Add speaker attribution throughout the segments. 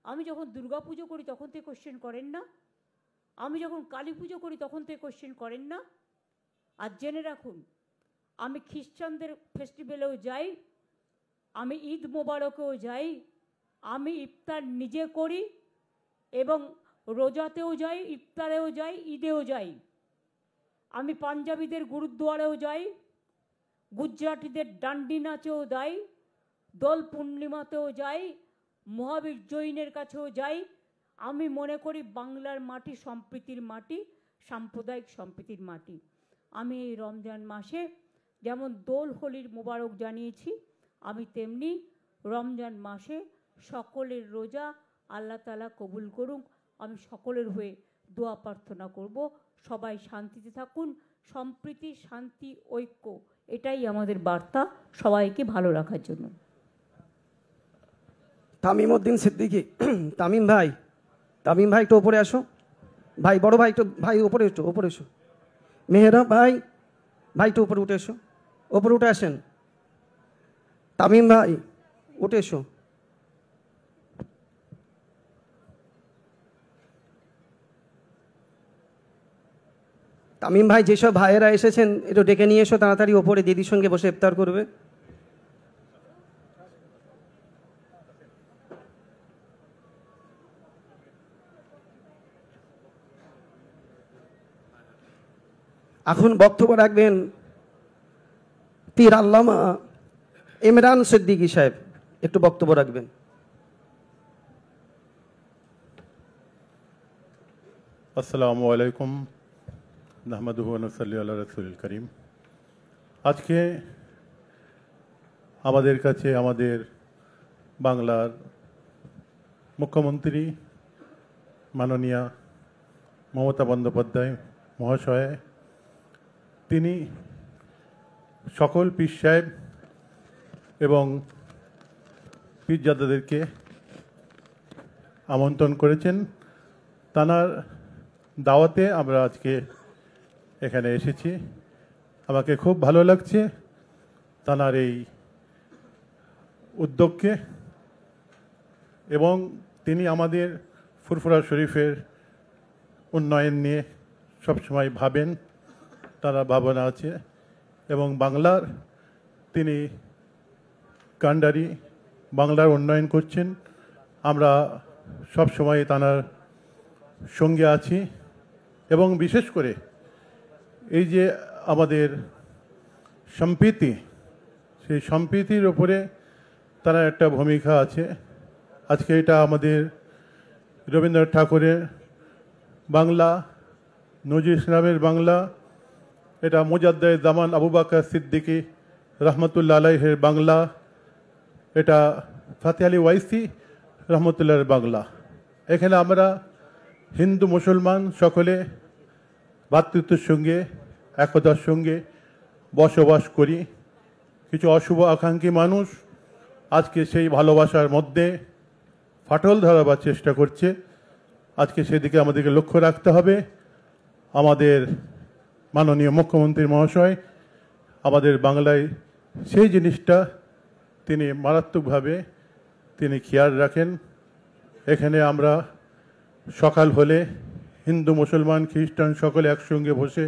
Speaker 1: আমি যখন দুর্গা পুজো করি তখন তো কোশ্চেন করেন না, আমি যখন কালী পুজো করি তখন তো কোশ্চেন করেন না। আর জেনে রাখুন, আমি খ্রিস্টানদের ফেস্টিভ্যালেও যাই, আমি ঈদ মোবারকেও যাই, আমি ইফতার নিজে করি এবং রোজাতেও যাই, ইফতারেও যাই, ঈদেও যাই। আমি পাঞ্জাবিদের গুরুদ্বারেও যাই, গুজরাটিদের ডান্ডি নাচেও যাই, দোল পূর্ণিমাতেও যাই, মহাবীর জৈনের কাছেও যাই। আমি মনে করি বাংলার মাটি সম্প্রীতির মাটি, সাম্প্রদায়িক সম্প্রীতির মাটি। আমি এই রমজান মাসে যেমন দোল হোলির মোবারক জানিয়েছি, আমি তেমনি রমজান মাসে সকলের রোজা আল্লাহ তাআলা কবুল করুক। আমি সকলের হয়ে দোয়া প্রার্থনা করব, সবাই শান্তিতে থাকুন। সম্প্রীতি, শান্তি, ঐক্য, এটাই আমাদের বার্তা সবাইকে ভালো রাখার জন্য।
Speaker 2: তামিম উদ্দিন সিদ্দিকী, তামিম ভাই একটু ওপরে আসো। ভাই বড় ভাই একটু, ভাই ওপরে এসো, ওপরে এসো। মেহরাব ভাই একটু উপরে উঠে এসো, ওপরে উঠে আসেন। তামিম ভাই উঠে এসো। তামিম ভাই, যেসব ভাইয়েরা এসেছেন একটু ডেকে নিয়ে এসো তাড়াতাড়ি ওপরে, দিদির সঙ্গে বসে ইফতার করবে। এখন বক্তব্য রাখবেন পীর আল্লামা ইমরান সিদ্দিকী সাহেব, একটু বক্তব্য রাখবেন।
Speaker 3: আসসালামু আলাইকুম, নাহমাদুহু ওয়া নুসাল্লি আলা রাসূলিল কারীম। আজকে আমাদের কাছে আমাদের বাংলার মুখ্যমন্ত্রী মাননীয়া মমতা বন্দ্যোপাধ্যায় মহাশয়, তিনি সকল পীর সাহেব এবং পীরজাদাদেরকে আমন্ত্রণ করেছেন। তানার দাওয়াতে আমরা আজকে এখানে এসেছি। আমাকে খুব ভালো লাগছে তানার এই উদ্যোগকে, এবং তিনি আমাদের ফুরফুরা শরীফের উন্নয়ন নিয়ে সবসময় ভাবেন, তারা ভাবনা আছে। এবং বাংলার তিনি কান্ডারি, বাংলার উন্নয়ন করছেন। আমরা সবসময় তানার সঙ্গে আছি, এবং বিশেষ করে এই যে আমাদের সম্প্রীতি, সেই সম্প্রীতির ওপরে তার একটা ভূমিকা আছে। আজকে এটা আমাদের রবীন্দ্রনাথ ঠাকুরের বাংলা, নজরুল ইসলামের বাংলা, এটা মুজাদ্দেদ জামান আবু বকর সিদ্দিকী রহমতুল্লাহ আলাইহির বাংলা, এটা ফাতেহ আলী ওয়াইসি রহমতুল্লাহর বাংলা। এখানে আমরা হিন্দু মুসলমান সকলে ভ্রাতৃত্বের সঙ্গে, একতার সঙ্গে বসবাস করি। কিছু অশুভ আকাঙ্ক্ষী মানুষ আজকে সেই ভালোবাসার মধ্যে ফাটল ধরাবার চেষ্টা করছে। আজকে সেদিকে আমাদেরকে লক্ষ্য রাখতে হবে। আমাদের মাননীয় মুখ্যমন্ত্রী মহাশয় আমাদের বাংলায় সেই জিনিসটা তিনি মারাত্মকভাবে তিনি খেয়াল রাখেন। এখানে আমরা সকাল হলে হিন্দু মুসলমান খ্রিস্টান সকলে একসঙ্গে বসে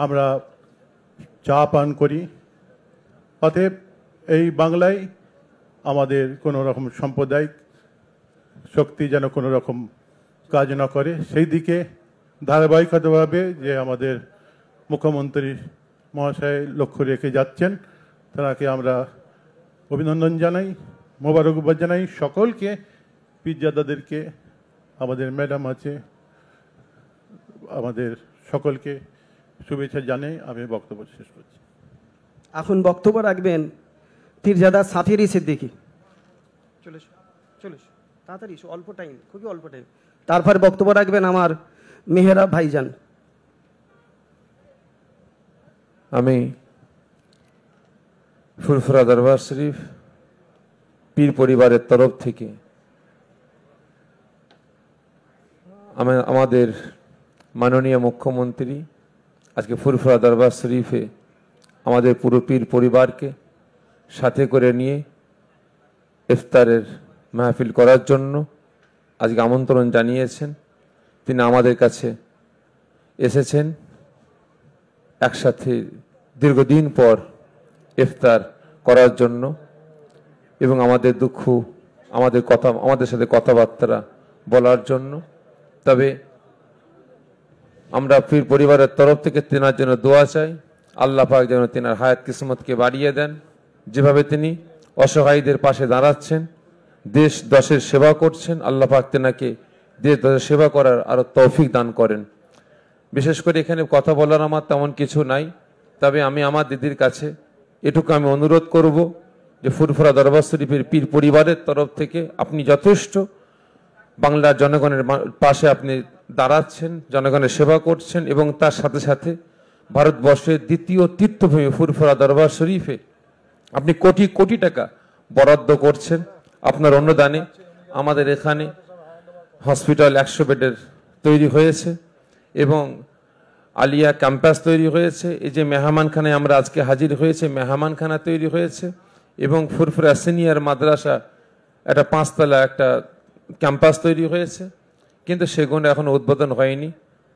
Speaker 3: আমরা চা পান করি। অতএব এই বাংলায় আমাদের কোনো রকম সাম্প্রদায়িক শক্তি যেন কোনো রকম কাজ না করে, সেই দিকে ধারাবাহিকতাভাবে যে আমাদের মুখ্যমন্ত্রী মহাশয় লক্ষ্য রেখে যাচ্ছেন, তাকে আমরা অভিনন্দন জানাই, মোবারকবাদ জানাই। সকলকে, পীরজাদাদেরকে, আমাদের ম্যাডাম আছে, আমাদের সকলকে শুভেচ্ছা জানাই। আমি বক্তব্য শেষ করছি।
Speaker 2: এখন বক্তব্য রাখবেন পীরজাদা সাথিরি সিদ্দিকী। চলে তাড়াতাড়ি, অল্প টাইম, খুবই অল্প টাইম। তারপর বক্তব্য রাখবেন আমার মেহরাব ভাইজান।
Speaker 4: আমি ফুরফুরা দরবার শরীফ পীর পরিবারের তরফ থেকে আমাদের মাননীয় মুখ্যমন্ত্রী আজকে ফুরফুরা দরবার শরীফে আমাদের পুরো পীর পরিবারকে সাথে করে নিয়ে ইফতারের মাহফিল করার জন্য আজকে আমন্ত্রণ জানিয়েছেন, তিনি আমাদের কাছে এসেছেন একসাথে দীর্ঘদিন পর ইফতার করার জন্য এবং আমাদের দুঃখ, আমাদের সাথে কথাবার্তা বলার জন্য। তবে আমরা পীর পরিবারের তরফ থেকে তেনার জন্য দোয়া চাই, আল্লাহ পাক যেন তেনার হায়াত কিসমতকে বাড়িয়ে দেন। যেভাবে তিনি অসহায়ীদের পাশে দাঁড়াচ্ছেন, দেশ দশের সেবা করছেন, আল্লাহ পাক তেনাকে দেশ দশের সেবা করার আরো তৌফিক দান করেন। বিশেষ করে এখানে কথা বলার আমার তেমন কিছু নাই, তবে আমি আমার দিদির কাছে এটুকু আমি অনুরোধ করব যে ফুরফুরা দরবার শরীফের পীর পরিবারের তরফ থেকে আপনি যথেষ্ট বাংলার জনগণের পাশে আপনি দাঁড়াচ্ছেন, জনগণের সেবা করছেন এবং তার সাথে সাথে ভারতবর্ষের দ্বিতীয় তীর্থভূমি ফুরফুরা দরবার শরীফে আপনি কোটি কোটি টাকা বরাদ্দ করছেন। আপনার অনুদানে আমাদের এখানে হসপিটাল 100 বেডের তৈরি হয়েছে এবং আলিয়া ক্যাম্পাস তৈরি হয়েছে। এই যে মেহমানখানায় আমরা আজকে হাজির হয়েছে, মেহমানখানা তৈরি হয়েছে এবং ফুরফুরা সিনিয়র মাদ্রাসা একটা 5 তলা একটা ক্যাম্পাস তৈরি হয়েছে, কিন্তু সেগুলো এখনো উদ্বোধন হয়নি।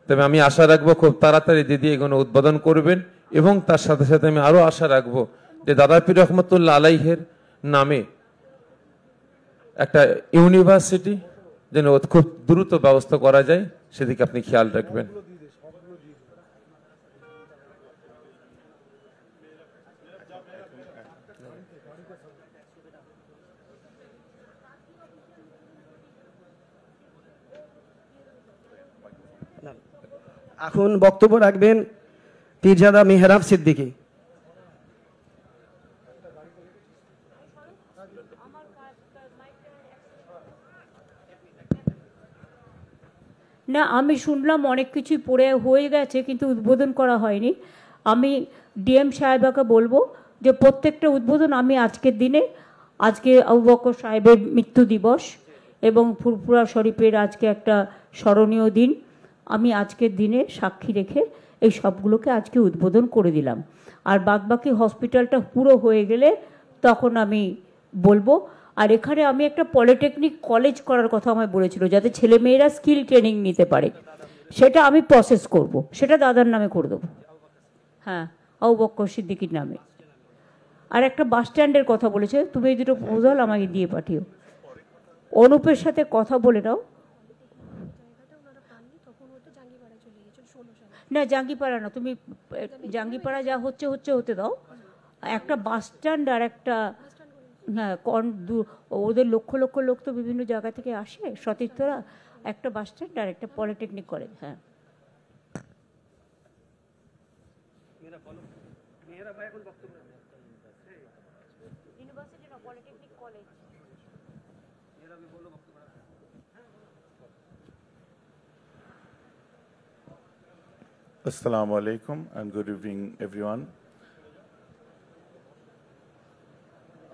Speaker 4: তবে আমি আশা রাখবো খুব তাড়াতাড়ি দিদি এগুলো উদ্বোধন করবেন এবং তার সাথে সাথে আমি আরো আশা রাখবো যে দাদা পীর রহমতুল্লাহ আলাইহের নামে একটা ইউনিভার্সিটি যেন খুব দ্রুত ব্যবস্থা করা যায়, সেদিকে আপনি খেয়াল রাখবেন।
Speaker 2: এখন বক্তব্য রাখবেন পীরজাদা মেহরাব সিদ্দিকী।
Speaker 1: না, আমি শুনলাম অনেক কিছুই পড়ে হয়ে গেছে কিন্তু উদ্বোধন করা হয়নি। আমি ডিএম সাহেবাকে বলবো যে প্রত্যেকটা উদ্বোধন আমি আজকের দিনে, আজকে আবু বকর সাহেবের মৃত্যু দিবস এবং ফুরফুরা শরীফের আজকে একটা স্মরণীয় দিন, আমি আজকের দিনে সাক্ষী রেখে এই সবগুলোকে আজকে উদ্বোধন করে দিলাম। আর বাদবাকি হসপিটালটা পুরো হয়ে গেলে তখন আমি বলবো। আর এখানে আমি একটা পলিটেকনিক কলেজ করার কথা আমায় বলেছিল, যাতে ছেলেমেয়েরা স্কিল ট্রেনিং নিতে পারে, সেটা আমি প্রসেস করব, সেটা দাদার নামে করে দেবো। হ্যাঁ, আবু বকর সিদ্দিকীর নামে। আর একটা বাস স্ট্যান্ডের কথা বলেছে, তুমি এই দুটো প্রপোজাল আমাকে দিয়ে পাঠিও। অনুপের সাথে কথা বলে নাও। না, জাঙ্গিপাড়া না, তুমি জাঙ্গিপাড়া যা হচ্ছে হতে দাও। একটা বাস স্ট্যান্ড আর একটা, হ্যাঁ, ওদের লক্ষ লক্ষ লোক তো বিভিন্ন জায়গা থেকে আসে, সতীর্থরা। একটা বাস স্ট্যান্ড আর একটা পলিটেকনিক কলেজ। হ্যাঁ,
Speaker 3: Assalamu alaikum and good evening everyone.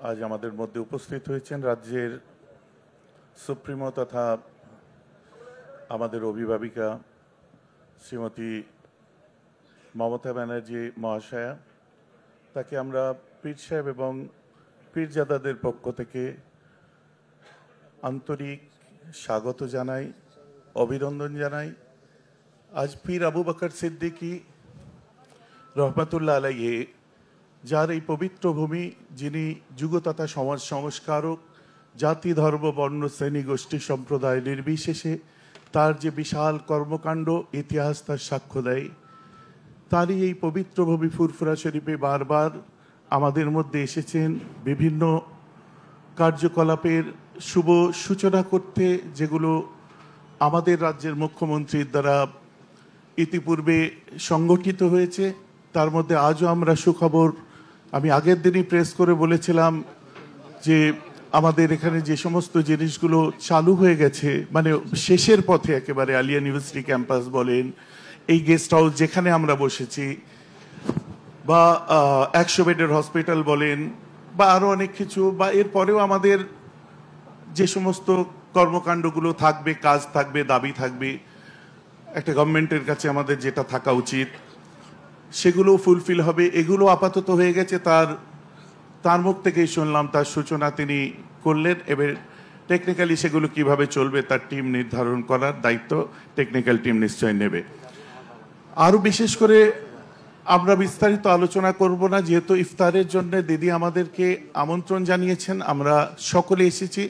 Speaker 3: আজ আমাদের মধ্যে উপস্থিত হয়েছেন রাজ্যের সুপ্রিমো তথা আমাদের অভিভাবিকা শ্রীমতী মমতা ব্যানার্জি মহাশয়া। তাকে আমরা পীর সাহেব এবং পীরজাদাদের পক্ষ থেকে আন্তরিক স্বাগত জানাই, অভিনন্দন জানাই। আজ পীর আবু বকর সিদ্দিকী রহমতুল্লাহ আলাইহি, যার এই পবিত্র ভূমি, যিনি যুগ তথা সমাজ সংস্কারক, জাতি ধর্ম বর্ণ শ্রেণী গোষ্ঠী সম্প্রদায় নির্বিশেষে তার যে বিশাল কর্মকাণ্ড ইতিহাস তার সাক্ষ্য দেয়, তারই এই পবিত্র ভূমি ফুরফুরা শরীফে বারবার আমাদের মধ্যে এসেছেন বিভিন্ন কার্যকলাপের শুভ সূচনা করতে, যেগুলো আমাদের রাজ্যের মুখ্যমন্ত্রীর দ্বারা ইতিপূর্বে সংগঠিত হয়েছে। তার মধ্যে আজও আমরা সুখবর, আমি আগের দিনই প্রেস করে বলেছিলাম যে আমাদের এখানে যে সমস্ত জিনিসগুলো চালু হয়ে গেছে, মানে শেষের পথে একেবারে, আলিয়া ইউনিভার্সিটি ক্যাম্পাস বলেন, এই গেস্ট হাউস যেখানে আমরা বসেছি, বা 100 বেডের হসপিটাল বলেন, বা আরো অনেক কিছু, বা এরপরেও আমাদের যে সমস্ত কর্মকাণ্ডগুলো থাকবে, কাজ থাকবে, দাবি থাকবে, একটা গভর্নমেন্টের কাছে আমাদের যেটা থাকা উচিত সেগুলো ফুলফিল হবে। এগুলো আপাতত হয়ে গেছে, তার মুখ থেকেই শুনলাম, তার সূচনা তিনি করলেন। এবার টেকনিক্যালি সেগুলো কিভাবে চলবে তার টিম নির্ধারণ করার দায়িত্ব টেকনিক্যাল টিম নিশ্চয় নেবে। আরও বিশেষ করে আমরা বিস্তারিত আলোচনা করব না, যেহেতু ইফতারের জন্য দিদি আমাদেরকে আমন্ত্রণ জানিয়েছেন, আমরা সকলে এসেছি।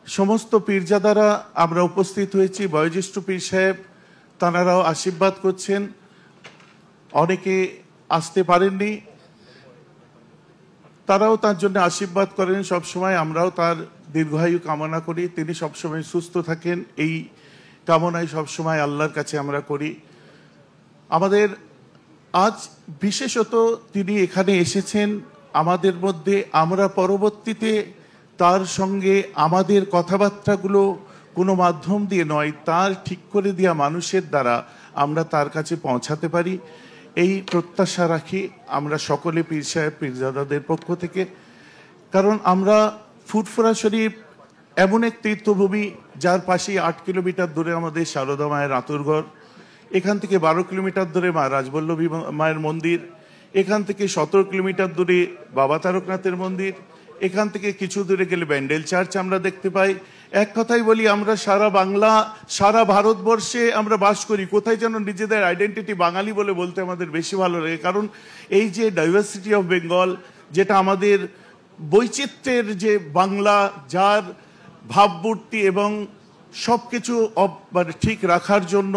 Speaker 3: সমস্ত পীরজাদারা আমরা উপস্থিত হয়েছি, বয়োজ্যেষ্ঠ পীর সাহেব তাঁরাও আশীর্বাদ করছেন, অনেকে আসতে পারেননি, তারাও তার জন্য আশীর্বাদ করেন সবসময়। আমরাও তার দীর্ঘায়ু কামনা করি, তিনি সবসময় সুস্থ থাকেন, এই কামনাই সবসময় আল্লাহর কাছে আমরা করি। আমাদের আজ বিশেষত তিনি এখানে এসেছেন আমাদের মধ্যে, আমরা পরবর্তীতে তার সঙ্গে আমাদের কথাবার্তাগুলো কোনো মাধ্যম দিয়ে নয়, তার ঠিক করে দেওয়া মানুষের দ্বারা আমরা তার কাছে পৌঁছাতে পারি, এই প্রত্যাশা রাখি আমরা সকলে পীর সাহেব পীরজাদাদের পক্ষ থেকে। কারণ আমরা ফুরফুরা শরীফ এমন এক তীর্থভূমি যার পাশেই 8 কিলোমিটার দূরে আমাদের সারদা মায়ের আঁতুরঘর, এখান থেকে 12 কিলোমিটার দূরে মা রাজবল্লভী মায়ের মন্দির, এখান থেকে 17 কিলোমিটার দূরে বাবা তারকনাথের মন্দির, এখান থেকে কিছু দূরে গেলে ব্যান্ডেল চার্চ আমরা দেখতে পাই। এক কথাই বলি, আমরা সারা বাংলা সারা ভারতবর্ষে আমরা বাস করি, কোথায় যেন নিজেদের আইডেন্টিটি বাঙালি বলে বলতে আমাদের বেশি ভালো লাগে। কারণ এই যে ডাইভার্সিটি অফ বেঙ্গল, যেটা আমাদের বৈচিত্র্যের যে বাংলা, যার ভাবমূর্তি এবং সব কিছু মানে ঠিক রাখার জন্য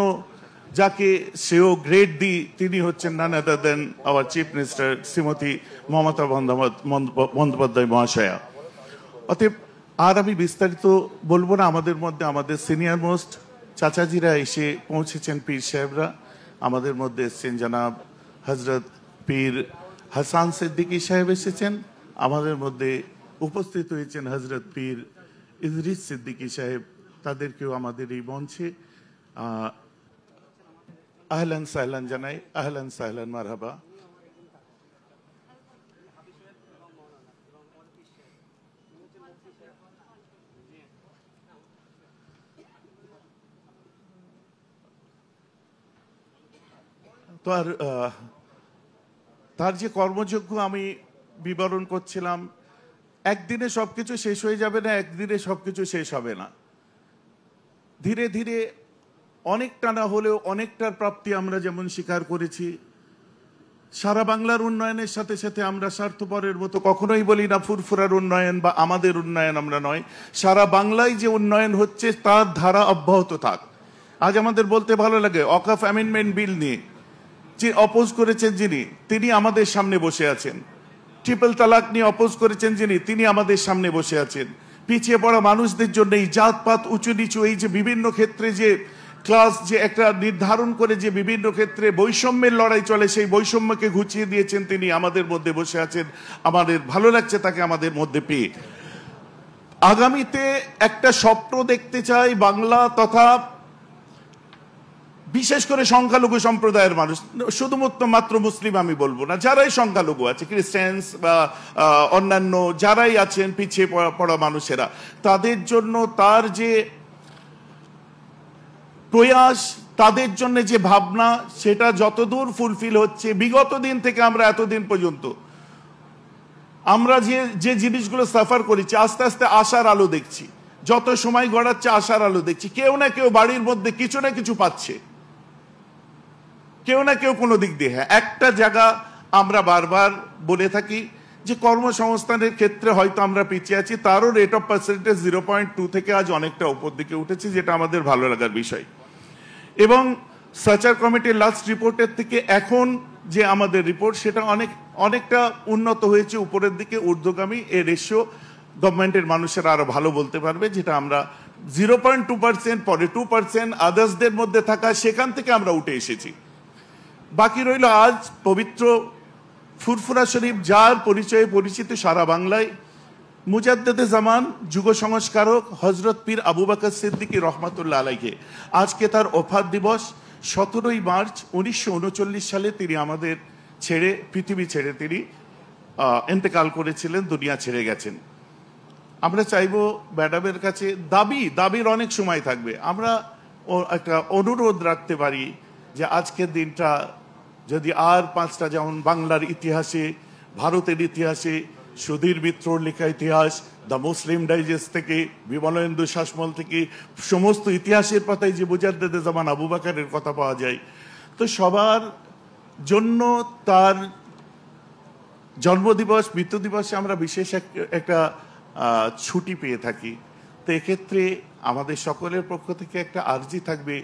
Speaker 3: যাকে সেও গ্রেড দিই, তিনি হচ্ছেন none other than our chief minister Shrimati Mamata Bandyopadhyay মহাশয়া। অতএব আর আমি বিস্তারিত বলবো না, আমাদের মধ্যে আমাদের সিনিয়র মোস্ট চাচাজিরা এসে পৌঁছেছেন, পীর সাহেবরা আমাদের মধ্যে এসেছেন, জনাব হজরত পীর হাসান সিদ্দিকী সাহেব এসেছেন, আমাদের মধ্যে উপস্থিত হয়েছেন হজরত পীর ইদরিস সিদ্দিকী সাহেব, তাদেরকেও আমাদের এই মঞ্চে আহলান সাহলান জানাই, আহলান সাহলান মারহাবা। তো আর তার যে কর্মযজ্ঞ আমি বিবরণ করছিলাম, একদিনে সবকিছু শেষ হয়ে যাবে না, একদিনে সবকিছু শেষ হবে না, ধীরে ধীরে অনেকটা না হলেও অনেকটার প্রাপ্তি আমরা যেমন স্বীকার করেছি। সারা বাংলার উন্নয়নের সাথে সাথে আমরা স্বার্থপরের মতো কখনোই বলি না ফুরফুরার উন্নয়ন বা আমাদের উন্নয়ন আমরা নয়, সারা বাংলায় যে উন্নয়ন হচ্ছে তার ধারা অব্যাহত থাক। আজ আমাদের বলতে ভালো লাগে, ওয়াকফ অ্যামেন্ডমেন্ট বিল নিয়ে যে অপোজ করেছেন যিনি, তিনি আমাদের সামনে বসে আছেন। ট্রিপল তালাক নিয়ে অপোজ করেছেন যিনি, তিনি আমাদের সামনে বসে আছেন। পিছিয়ে পড়া মানুষদের জন্য এই জাতপাত উঁচু নিচু, এই যে বিভিন্ন ক্ষেত্রে যে ক্লাস যে একটা নির্ধারণ করে যে বিভিন্ন ক্ষেত্রে বৈষম্যের লড়াই চলে, সেই বৈষম্যকে ঘুচিয়ে দিয়েছেন তিনি, আমাদের মধ্যে বসে আছেন। আমাদের ভালো লাগছে তাকে আমাদের মধ্যে পেয়ে। আগামীতে একটা স্বপ্ন দেখতে চাই বাংলা তথা বিশেষ করে সংখ্যালঘু সম্প্রদায়ের মানুষ, শুধুমাত্র মুসলিম আমি বলবো না, যারাই সংখ্যালঘু আছে, খ্রিস্টানস বা অন্যান্য যারাই আছেন পিছিয়ে পড়া মানুষেরা, তাদের জন্য তার যে প্রয়াস, তাদের জন্য যে ভাবনা, সেটা যতদূর ফুলফিল হচ্ছে বিগত দিন থেকে আমরা এতদিন পর্যন্ত আমরা যে জিনিসগুলো সাফার করেছি, আস্তে আস্তে আশার আলো দেখছি। যত সময় গড়াচ্ছে আশার আলো দেখছি। কেউ না কেউ বাড়ির মধ্যে কিছু না কিছু পাচ্ছে, কেউ না কেউ কোনো দিক দিয়ে। হ্যাঁ, একটা জায়গা আমরা বারবার বলে থাকি যে কর্মসংস্থানের ক্ষেত্রে হয়তো আমরা পিছিয়ে আছি, তারও রেট অফ পার্সেন্টেজ 0.2 থেকে আজ অনেকটা উপর দিকে উঠেছে, যেটা আমাদের ভালো লাগার বিষয়। এবং সার্চার কমিটির লাস্ট রিপোর্টের থেকে এখন যে আমাদের রিপোর্ট, সেটা অনেকটা উন্নত হয়েছে, উপরের দিকে ঊর্ধ্বগামী। এর রেশিও গভর্নমেন্টের মানুষেরা আরো ভালো বলতে পারবে, যেটা আমরা 0.2%, পরে 2% আদার্সদের মধ্যে থাকা, সেখান থেকে আমরা উঠে এসেছি। বাকি রইল আজ পবিত্র ফুরফুরা শরীফ, যার পরিচয়ে পরিচিত সারা বাংলায়। মুজাদ্দেদে জামান, যুগ সংস্কারক হজরত পীর আবু বকর সিদ্দিকী রহমাতুল্লাহ আলাইহি, আজকে তার ওফাত দিবস। 17ই মার্চ 1939 সালে তিনি আমাদের ছেড়ে, পৃথিবী ছেড়ে তিনি ইন্তেকাল করেছিলেন, দুনিয়া ছেড়ে গেছেন। আমরা চাইবো ম্যাডামের কাছে, দাবির অনেক সময় থাকবে, আমরা একটা অনুরোধ রাখতে পারি যে আজকের দিনটা যদি আর 5টা, যেমন বাংলার ইতিহাসে, ভারতের ইতিহাসে সুধীর মিত্রর লেখা ইতিহাস, দ্য মুসলিম ডাইজেস্ট থেকে, বিমলেন্দু শাসমল থেকে, সমস্ত ইতিহাসের পাতায় যে মুজাদ্দেদে জামান আবু বকরের কথা পাওয়া যায়। তো সবার জন্য তার জন্মদিবস, মৃত্যু দিবসে আমরা বিশেষ একটা ছুটি পেয়ে থাকি। তো এক্ষেত্রে আমাদের সকলের পক্ষ থেকে একটা আর্জি থাকবে,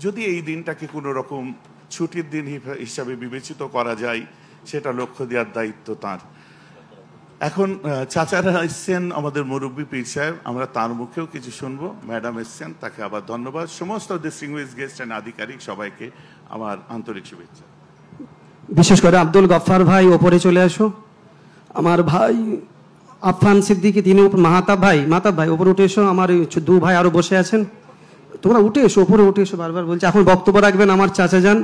Speaker 3: যদি এই দিনটাকে কোনো রকম ছুটির দিন হিসাবে বিবেচিত করা যায়, সেটা লক্ষ্য দেওয়ার দায়িত্ব তার। এখন চাচারা এসছেন, আমাদের মুরব্বী পীর সাহেব, আমরা তার মুখেও কিছু শুনবো। ম্যাডাম এসছেন, তাকে আবার ধন্যবাদ। সমস্ত ডিস্টিংগুইশ গেস্ট এন্ড আধিকারিক সবাইকে আমার আন্তরিক শুভেচ্ছা।
Speaker 2: বিশেষ করে আব্দুল গফফার ভাই ওপরে চলে আসো। আমার ভাই আফফান সিদ্দিকী, তিনি মাহতাব ভাই ওপরে উঠে এসো। আমার দু ভাই আরো বসে আছেন, তোমরা উঠে এসো, ওপরে উঠে এসো, বারবার বলছি। এখন বক্তব্য রাখবেন আমার চাচা যান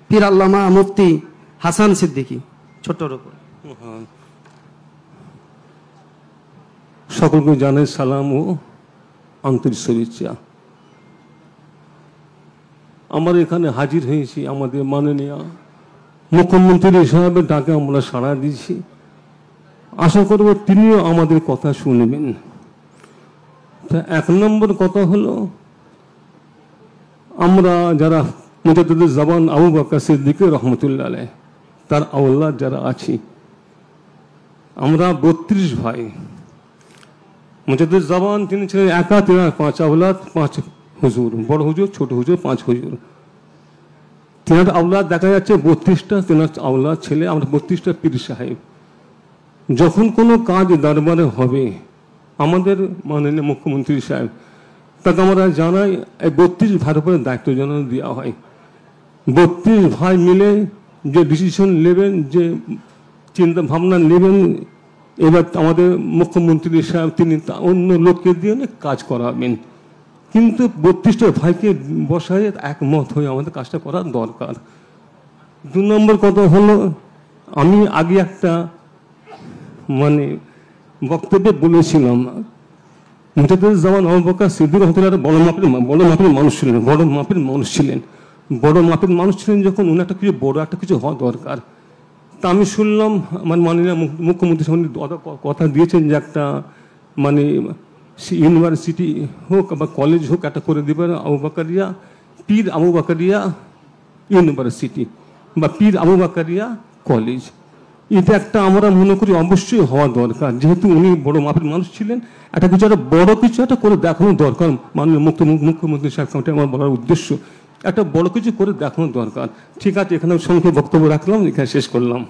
Speaker 2: পীর আল্লামা মুফতি হাসান সিদ্দিকী, ছোট্টর উপর।
Speaker 5: সকলকে জানাই সালাম ও আন্তরিক শুভেচ্ছা। আমরা এখানে হাজির হয়েছি আমাদের মাননীয় মুখ্যমন্ত্রী হিসাবে ডাকে আমরা সাড়া দিয়েছি। আশা করব তিনিও আমাদের কথা শুনবেন। তা 1 নম্বর কথা হলো, আমরা যারা মুজাদ্দিদ জামান আবু বকর সিদ্দিকী রহমতুল্লাহ আলাইহ তার আওলাদ যারা আছি, আমরা 32 ভাই। মুজাদ্দিদ জামান তিনি ছিলেন একা, তিনার 5 আওলাদ, 5 হুজুর, বড় হুজুর, ছোট হুজুর, 5 হুজুর। তিনার আওলাদ দেখা যাচ্ছে 32টা, তিনার আওলাদ ছেলে, আমরা 32টা পীর সাহেব। যখন কোনো কাজ দরবারে হবে, আমাদের মাননীয় মুখ্যমন্ত্রী সাহেব তাকে আমরা জানাই, এই 32 ভাইয়ের উপরে দায়িত্ব যেন দেওয়া হয়। 32 ভাই মিলে যে ডিসিশন নেবেন, যে চিন্তা ভাবনা নেবেন, এবার আমাদের মুখ্যমন্ত্রী সাহেব তিনি অন্য লোককে দিয়ে অনেক কাজ করাবেন, কিন্তু 32টা ভাইকে বসায় একমত হয়ে আমাদের কাজটা করার দরকার। 2 নম্বর কথা হলো, আমি আগে একটা বক্তব্যে বলেছিলাম, মুজাদ্দিদ জামান আবু বকর সিদ্দিকী রহমতুল্লাহ বড় মাপের মানুষ ছিলেন। যখন উনি একটা কিছু হওয়া দরকার, তা আমি শুনলাম আমার মাননীয় মুখ্যমন্ত্রী কথা দিয়েছেন যে একটা ইউনিভার্সিটি হোক বা কলেজ হোক, একটা করে দেবেন পীর আবু বকরিয়া ইউনিভার্সিটি বা পীর আবু বকরিয়া কলেজ। এটা একটা আমরা মনে করি অবশ্যই হওয়া দরকার, যেহেতু উনি বড় মাপের মানুষ ছিলেন। একটা বড় কিছু একটা করে দেখানো দরকার। মাননীয় মুখ্যমন্ত্রী সাহেব, আমার বলার উদ্দেশ্য, একটা বড় কিছু করে দেখানো দরকার। ঠিক আছে, এখানে সংক্ষেপে বক্তব্য রাখলাম, এখানে শেষ করলাম।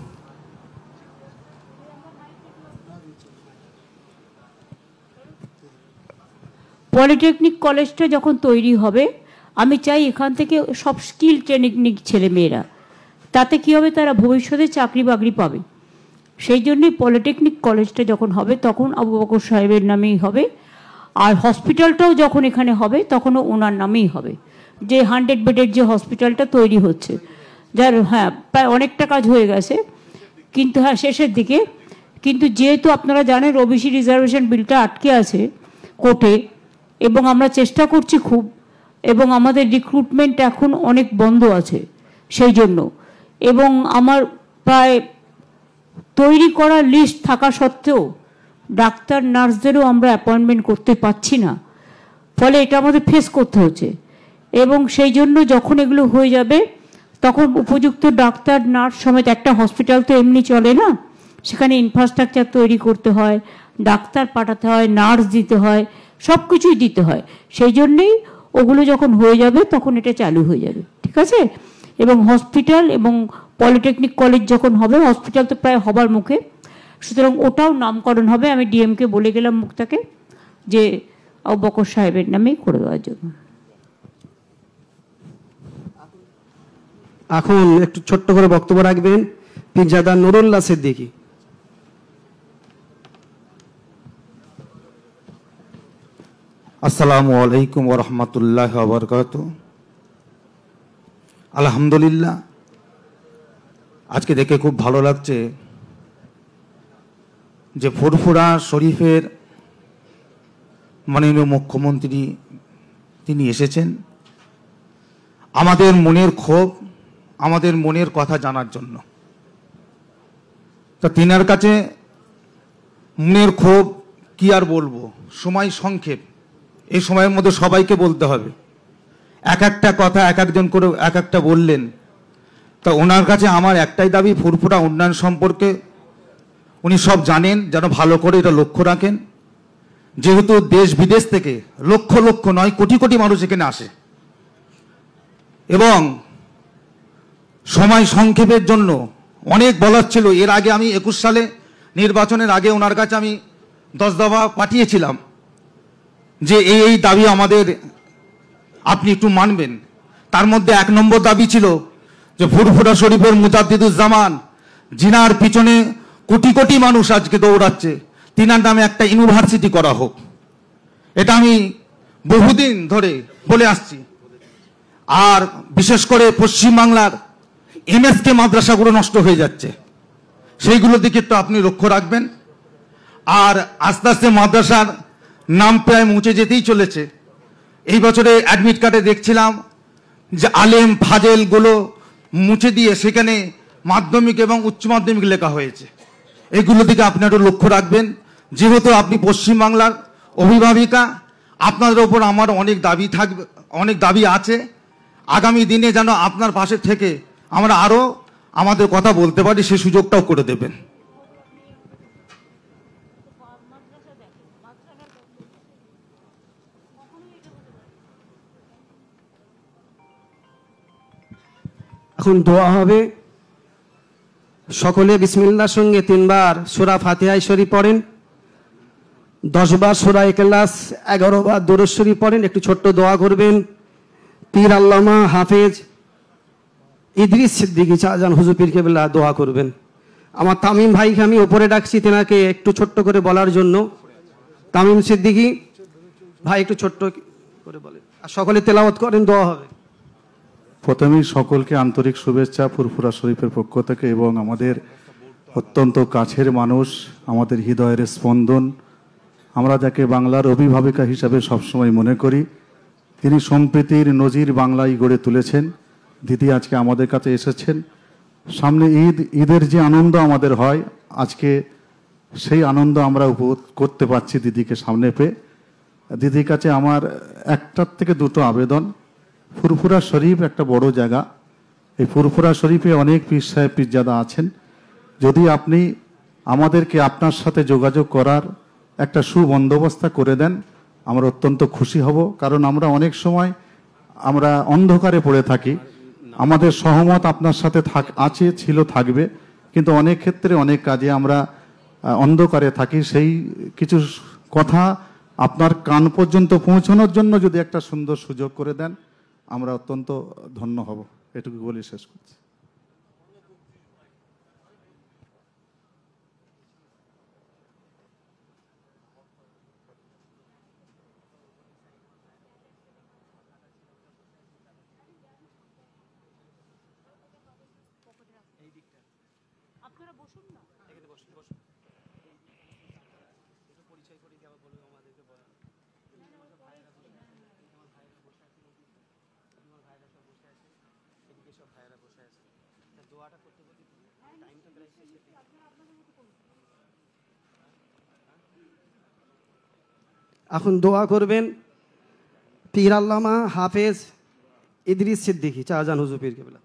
Speaker 1: পলিটেকনিক কলেজটা যখন তৈরি হবে, আমি চাই এখান থেকে সব স্কিল ট্রেনিং ছেলে মেয়েরা, তাতে কি হবে, তারা ভবিষ্যতে চাকরি বাকরি পাবে। সেই জন্যই পলিটেকনিক কলেজটা যখন হবে তখন আবু বকর সাহেবের নামেই হবে, আর হসপিটালটাও যখন এখানে হবে তখনও ওনার নামেই হবে। যে 100 বেডের যে হসপিটালটা তৈরি হচ্ছে, যার প্রায় অনেকটা কাজ হয়ে গেছে, কিন্তু শেষের দিকে। কিন্তু যেহেতু আপনারা জানেন ওবিসি রিজার্ভেশন বিলটা আটকে আছে কোর্টে, এবং আমরা চেষ্টা করছি খুব, এবং আমাদের রিক্রুটমেন্ট এখন অনেক বন্ধ আছে সেই জন্য, এবং আমার প্রায় তৈরি করা লিস্ট থাকা সত্ত্বেও ডাক্তার নার্সদেরও আমরা অ্যাপয়েন্টমেন্ট করতে পারছি না, ফলে এটা আমাদের ফেস করতে হচ্ছে। এবং সেই জন্য যখন এগুলো হয়ে যাবে তখন উপযুক্ত ডাক্তার নার্স সমেত, একটা হসপিটাল তো এমনি চলে না, সেখানে ইনফ্রাস্ট্রাকচার তৈরি করতে হয়, ডাক্তার পাঠাতে হয়, নার্স দিতে হয়, সব কিছুই দিতে হয়। সেই জন্যেই ওগুলো যখন হয়ে যাবে তখন এটা চালু হয়ে যাবে, ঠিক আছে। এবং হসপিটাল এবং পলিটেকনিক কলেজ যখন হবে, হসপিটাল তো প্রায় হবার মুখে, সুতরাং ওটাও নামকরণ হবে। আমি ডিএমকে বলে গেলাম মুখটাকে যে আবু বকর সাহেবের নামেই করে দেওয়ার জন্য।
Speaker 2: এখন একটু ছোট্ট করে বক্তব্য রাখবেন পীরজাদা নুরুল্লাহ সিদ্দিকী।
Speaker 6: আসসালামু আলাইকুম ওয়া রাহমাতুল্লাহি ওয়া বারাকাতুহু। আলহামদুলিল্লাহ, আজকে দেখে খুব ভালো লাগছে যে ফুরফুরা শরীফের মাননীয় মুখ্যমন্ত্রী তিনি এসেছেন আমাদের মনের ক্ষোভ, আমাদের মনের কথা জানার জন্য। তা তিনার কাছে মনের ক্ষোভ কি আর বলবো, সময় সংক্ষেপ, এই সময়ের মধ্যে সবাইকে বলতে হবে। এক একটা কথা এক একজন করে এক একটা বললেন। তা ওনার কাছে আমার একটাই দাবি, ফুরফুরা উন্নয়ন সম্পর্কে উনি সব জানেন, যেন ভালো করে এটা লক্ষ্য রাখেন। যেহেতু দেশ বিদেশ থেকে লক্ষ লক্ষ নয় কোটি কোটি মানুষ এখানে আসে, এবং সময় সংক্ষেপের জন্য অনেক বলার ছিল। এর আগে আমি 21 সালে নির্বাচনের আগে ওনার কাছে আমি 10 দফা পাঠিয়েছিলাম যে এই দাবি আমাদের আপনি একটু মানবেন। তার মধ্যে 1 নম্বর দাবি ছিল যে ফুরফুরা শরীফের মুজাদ্দিদুজ্জামান, জিনার পিছনে কোটি কোটি মানুষ আজকে দৌড়াচ্ছে, তিনার নামে একটা ইউনিভার্সিটি করা হোক। এটা আমি বহুদিন ধরে বলে আসছি। আর বিশেষ করে পশ্চিমবাংলার এমএসকে মাদ্রাসাগুলো নষ্ট হয়ে যাচ্ছে, সেইগুলোর দিকে একটু আপনি লক্ষ্য রাখবেন। আর আস্তে আস্তে মাদ্রাসার নাম প্রায় মুছে যেতেই চলেছে। এই বছরে অ্যাডমিট কার্ডে দেখছিলাম যে আলেম ফাজেলগুলো মুছে দিয়ে সেখানে মাধ্যমিক এবং উচ্চ মাধ্যমিক লেখা হয়েছে। এগুলো দিকে আপনি একটু লক্ষ্য রাখবেন। যেহেতু আপনি পশ্চিমবাংলার অভিভাবিকা, আপনাদের ওপর আমার অনেক দাবি থাকবে, অনেক দাবি আছে। আগামী দিনে যেন আপনার পাশে থেকে আমরা আরও আমাদের কথা বলতে পারি, সে সুযোগটাও করে দেবেন।
Speaker 2: এখন দোয়া হবে। সকলে বিসমিল্লাহর সঙ্গে 3 বার সূরা ফাতিহা শরীফ পড়েন, 10 বার সূরা ইখলাস, 11 বার দুরূদ শরীফ পড়েন। একটু ছোট্ট দোয়া করবেন। পীর আল্লামা হাফেজ ইদ্রিস সিদ্দিকী শাহজাহান হুজুর পীর কেবলা দোয়া করবেন। আমার তামিম ভাইকে আমি উপরে ডাকছি, তেনাকে একটু ছোট্ট করে বলার জন্য। তামিম সিদ্দিকী ভাই একটু ছোট্ট করে বলেন, আর সকলে তেলাওয়াত করেন, দোয়া হবে।
Speaker 7: প্রথমেই সকলকে আন্তরিক শুভেচ্ছা ফুরফুরা শরীফের পক্ষ থেকে, এবং আমাদের অত্যন্ত কাছের মানুষ, আমাদের হৃদয়ের স্পন্দন, আমরা যাকে বাংলার অভিভাবিকা হিসাবে সবসময় মনে করি। তিনি সম্প্রীতির নজির বাংলায় গড়ে তুলেছেন। দিদি আজকে আমাদের কাছে এসেছেন। সামনে ঈদের যে আনন্দ আমাদের হয়, আজকে সেই আনন্দ আমরা উপভোগ করতে পারছি দিদিকে সামনে পেয়ে। দিদির কাছে আমার একটার থেকে দুটো আবেদন। ফুরফুরা শরীফ একটা বড় জায়গা, এই ফুরফুরা শরীফে অনেক পীর সাহেব পীরজাদা আছেন। যদি আপনি আমাদেরকে আপনার সাথে যোগাযোগ করার একটা সুবন্দোবস্ত করে দেন, আমরা অত্যন্ত খুশি হব। কারণ আমরা অনেক সময় আমরা অন্ধকারে পড়ে থাকি। আমাদের সহমত আপনার সাথে আছে, ছিল, থাকবে, কিন্তু অনেক ক্ষেত্রে অনেক কাজে আমরা অন্ধকারে থাকি। সেই কিছু কথা আপনার কান পর্যন্ত পৌঁছানোর জন্য যদি একটা সুন্দর সুযোগ করে দেন, আমরা অত্যন্ত ধন্য হব। এটুকু বলে শেষ করছি।
Speaker 2: এখন দোয়া করবেন পীর আল্লামা হাফেজ ইদ্রিস সিদ্দিকী শাহজাহান হুজুর পীর কেবলা।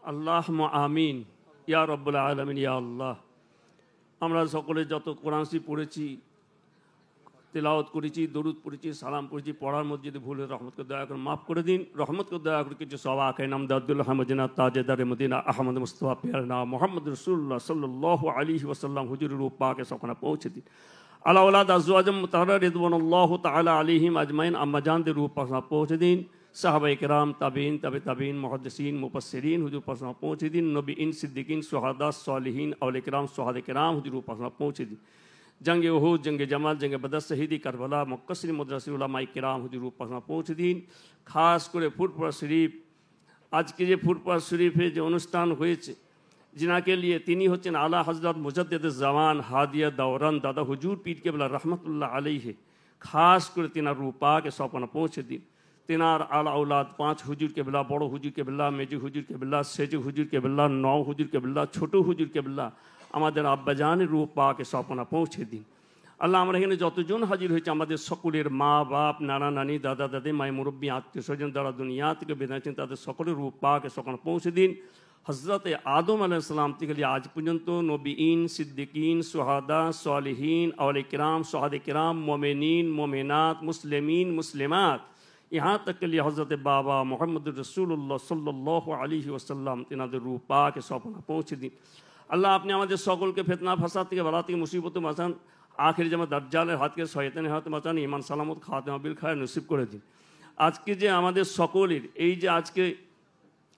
Speaker 8: আল্লাহ আমিন ইয়া রব্বুল আলামিন ইয়া আল্লাহ। আমরা সকলে যত কোরআন শরীফ পড়েছি, তেলাওয়াত করেছি, দরুদ পড়েছি, সালাম পড়েছি, পড়ার মধ্যে যদি ভুল রহমতকে দয়া করে মাফ করে দিন। রহমতকে দয়া করে কিছু সওয়াকে নাম আব্দুল্লাহ মদিনা তাজেদারে মদিনা আহমদ মুস্তফা পিয়ার নাম মোহাম্মদ রসুল্লাহ সাল্লাল্লাহু আলাইহি ওয়াসাল্লাম হুজুরের পাকে সকলে পৌঁছে দিন। আলা ওলাদ আজওয়াজম মুতাহহারা রিদওয়ানুল্লাহ তাআলা আলাইহিম আজমাইন আম্মাজানদের রূহ পাক পৌঁছে দিন। সাহাবায়ে কেরাম, তাবিঈন, তাবিঈন, মুহাদ্দিসিন, মুফাসসিরিন হুজুর পাক পৌঁছে দিন। নবীন, সিদ্দিকিন, শুহাদা, সালিহিন, আউলিয়া কেরাম, শুহাদা কেরাম হুজুর পাক পৌঁছে দিন। जंग उहद, जंग जमाल, जंग बदर, शहीदी करबला, मुक्कसिर मदरसे उलामाए किराम हुजूर पाक पहुँचे दिन। खास করে ফুরফুরা শরীফ, আজকে যে ফুরফুরা শরীফে যে অনুষ্ঠান হয়েছে, जिनाके लिए তিনি হচ্ছেন আলা হযরত মুজাদ্দিদ জামান হাদিয়া দৌরান দাদা হুজুর পীর কেবলা রহমতুল্লাহ আলাইহি। খাস করে তিনার রূহ পাকে সপনা পৌঁছে দিন। তিনার আলা औलाद 5 হুজুর কেবলা, বড় হুজুর কেবলা, মেজু হুজুর কেবলা, সেজু হুজুর কেবলা, 9 হুজুর কেবলা, ছোট হুজুর কেবলা, আমাদের আব্বাজানের রূহ পাকে সপনা পৌঁছে দিন। আল্লাহ, আমরা এখানে যতজন হাজির হয়েছে আমাদের সকলের মা বাপ, নানা নানি, দাদা দাদি, মায় মুরব্বী, আত্মীয় স্বজন যারা দুনিয়া থেকে বিদায় নিয়েছেন তাদের সকলের রূহ পাকে সপনা পৌঁছে দিন। হজরত আদম আলাইহিস সালাম থেকে আজ পর্যন্ত নবীন, সিদ্দিকিন, শুহাদা, সালিহিন, আউলিয়া কিরাম, শুহাদা কিরাম, মোমেনিন, মোমেনাত, মুসলিমিন, মুসলিমাত, यहाँ तक के लिए हज़रत बाबा मोहम्मद रसूलुल्लाह सल्लल्लाहु अलैहि वसल्लम तिनाদের রূহ পাকে সপনা পৌঁছে দিন। আল্লাহ, আপনি আমাদের সকলকে ফিতনা ফাসাদ থেকে বালা থেকে মুসিবত বাঁচান। আখির জামা দাজ্জালের হাত থেকে শয়তানের হাত বাঁচান। ঈমান সালামত খাতেমা বিল খায়র নসিব করে দিন। আজকে যে আমাদের সকলের এই যে আজকে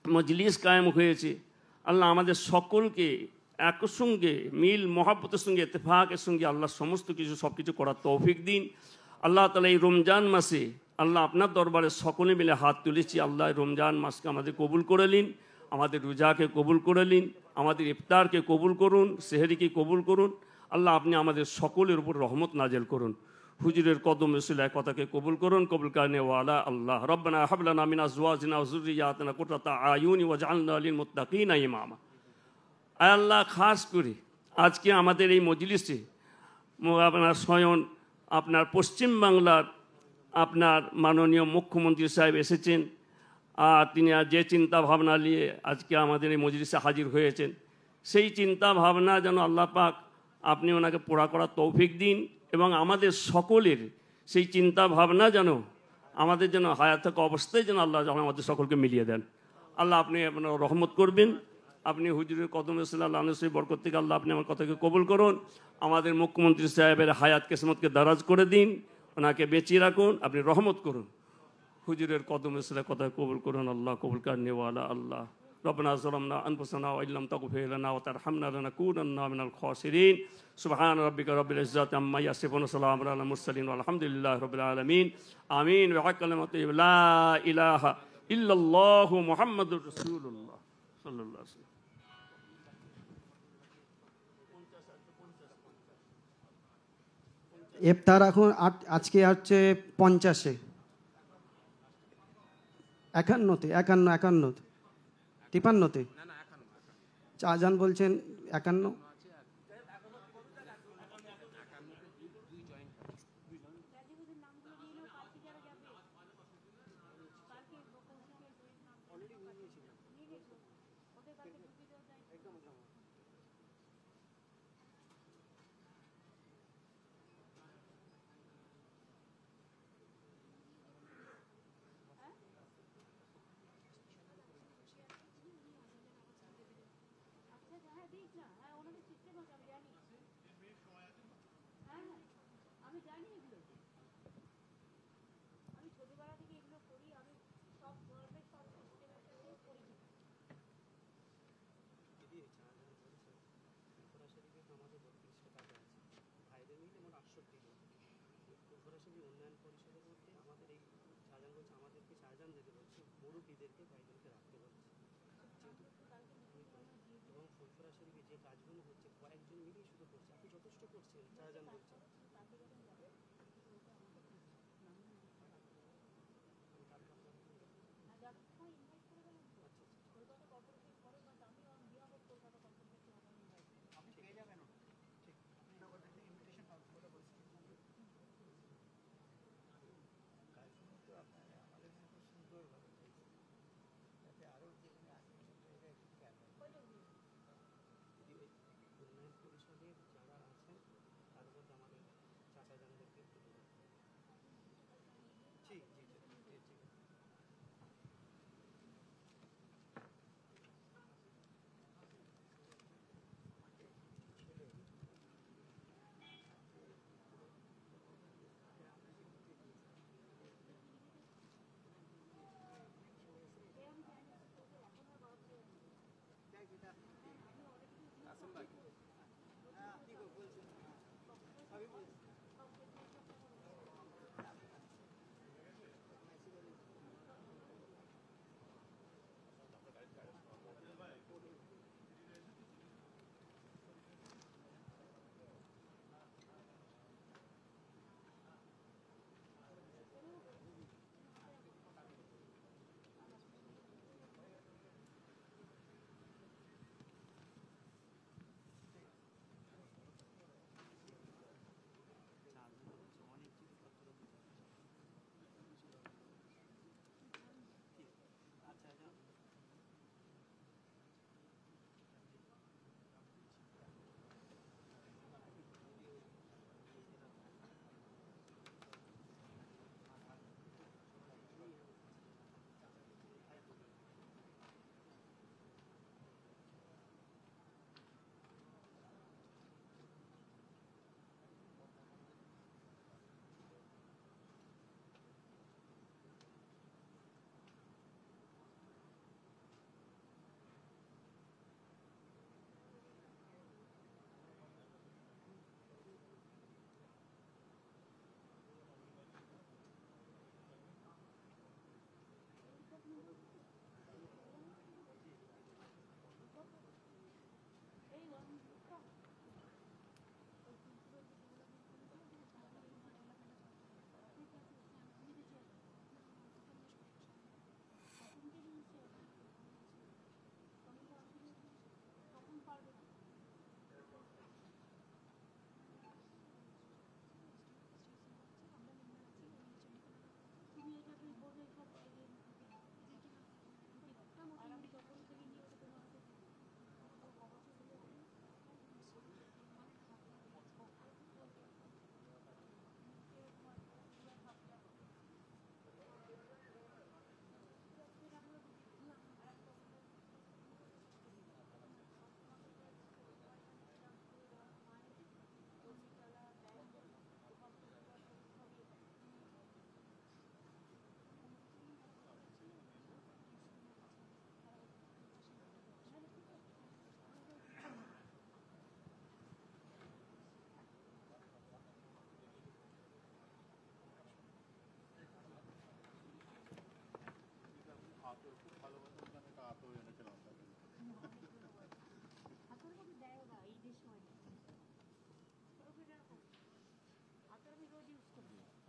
Speaker 8: মজলিস কায়েম হয়েছে, আল্লাহ আমাদের সকলকে একসঙ্গে মিল মহাব্বতের সঙ্গে ইত্তেফাকের সঙ্গে আল্লাহ সমস্ত কিছু সব কিছু করার তৌফিক দিন। আল্লাহ তাআলা এই রমজান মাসে আল্লাহ আপনার দরবারে সকলে মিলে হাত তুলেছি। আল্লাহ রমজান মাসকে আমাদের কবুল করে নিন, আমাদের রোজাকে কবুল করে নিন, আমাদের ইফতারকে কবুল করুন, সেহরিকে কবুল করুন। আল্লাহ, আপনি আমাদের সকলের উপর রহমত নাজেল করুন। হুজুরের কদম রসুলের কথাকে কবুল করুন। কবুল করনে ওয়ালা আল্লাহ। রব্বানা হাব লানা মিন আজওয়াজিনা ওয়া যুররিয়াতিনা কুররাতা আয়ুন ওয়াজআলনা লিল মুত্তাকিনা ইমামা। আয় আল্লাহ, খাস করে আজকে আমাদের এই মজলিসে আপনার স্বয়ং আপনার পশ্চিম বাংলার আপনার মাননীয় মুখ্যমন্ত্রী সাহেব এসেছেন। আর তিনি যে চিন্তা ভাবনা নিয়ে আজকে আমাদের এই মজলিসে হাজির হয়েছেন, সেই চিন্তা ভাবনা যেন আল্লাহ পাক আপনি ওনাকে পুরা করার তৌফিক দিন এবং আমাদের সকলের সেই চিন্তা ভাবনা যেন আমাদের যেন হায়াত থাকা অবস্থায় যেন আল্লাহ যেন আমাদের সকলকে মিলিয়ে দেন। আল্লাহ, আপনি আপনার রহমত করবেন। আপনি হুজুরের কদম সাল্লাল্লাহু আলাইহি ওয়াসাল্লাম বরকত থেকে আল্লাহ আপনি আমার কথাকে কবুল করুন। আমাদের মুখ্যমন্ত্রী সাহেবের হায়াত কিসমতকে দারাজ করে দিন, ওনাকে বেঁচিয়ে রাখুন, আপনি রহমত করুন। হুজুরের কদম সাল্লাল্লাহু কথা কবুল করুন। আল্লাহ কবুল করনে ওয়ালা আল্লাহ। ربنا ظلمنا أنفسنا وإن لم تغفر لنا وترحمنا لنكونن من الخاسرين سبحان ربك رب العزة عما يصفون وسلام على المرسلين والحمد لله رب العالمين آمين بحق كلمة لا إله إلا الله محمد رسول الله صلى الله عليه وسلم
Speaker 2: ইফতার এখন আজকে হচ্ছে 50-এ 51-তে 51-তে 53-তে আজান বলছেন 51।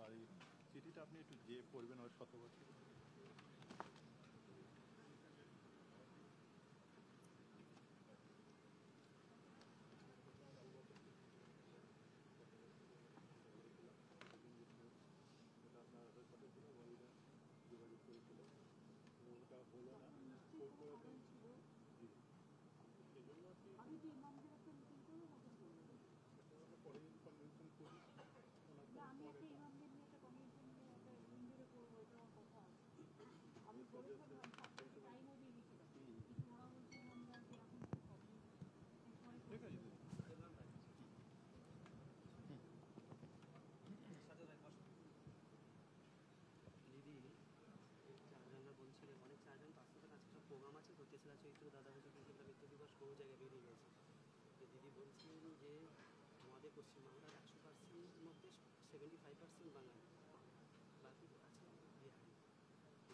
Speaker 9: আর এই চিঠিটা আপনি একটু যে পড়বেন ওর শতবর্ষী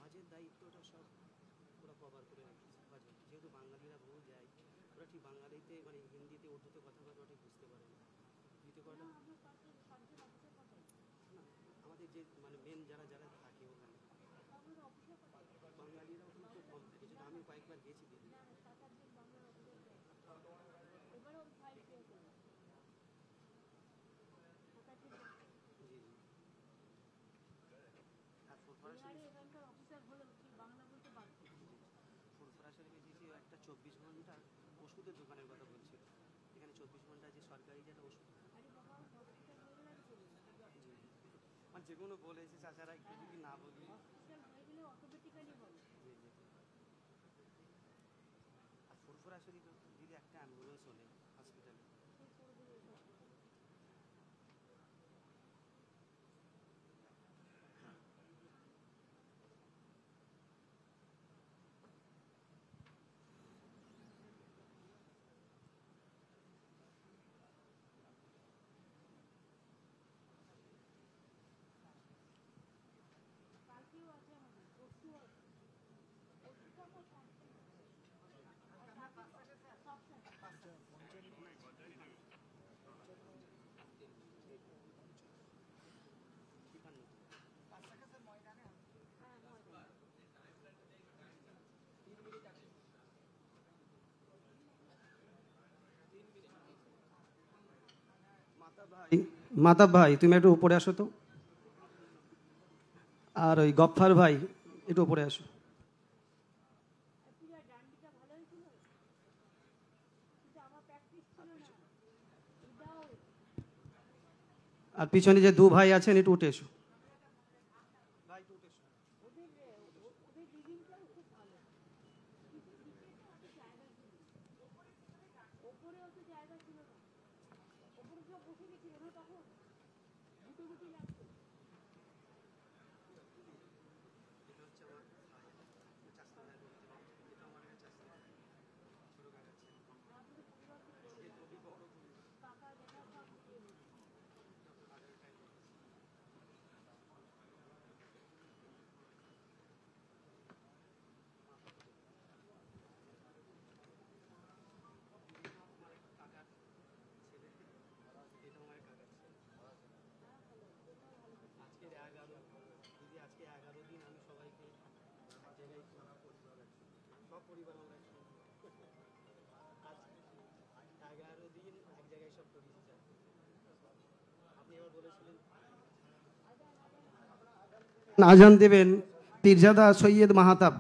Speaker 10: কাজের দায়িত্বটা সব ওরা কভার করে রেখেছে যেহেতু বাঙালিরা বহু যায় ওরা ঠিক বাঙালিতে মানে হিন্দিতে উর্দুতে কথা বলে ওরা ঠিক বুঝতে পারে না দ্বিতীয় কথা না আমাদের যে মানে মেন যারা যারা থাকে ওখানে বাঙালিরা ওখানে খুব কম থাকে যেটা আমি কয়েকবার গেছি দিদি জি জি আর ফুরফুরা গেছি একটা 24 ঘন্টা ওষুধের দোকানের কথা বলছিল এখানে 24 ঘন্টা যে সরকারি যেটা ওষুধ মানে যে কোনো বলেছে চাচারা একটু যদি না বলি আর ফুরফুরা শরীফ যদি একটা অ্যাম্বুলেন্স হলে হসপিটালে
Speaker 2: মাতাব ভাই তুমি একটু উপরে আসো তো, আর ওই গফফার ভাই একটু উপরে আসো। আর পিছনে যে দু ভাই আছেন একটু উঠে এসো। আজান দেবেন পীরজাদা সৈয়দ মাহাতাব।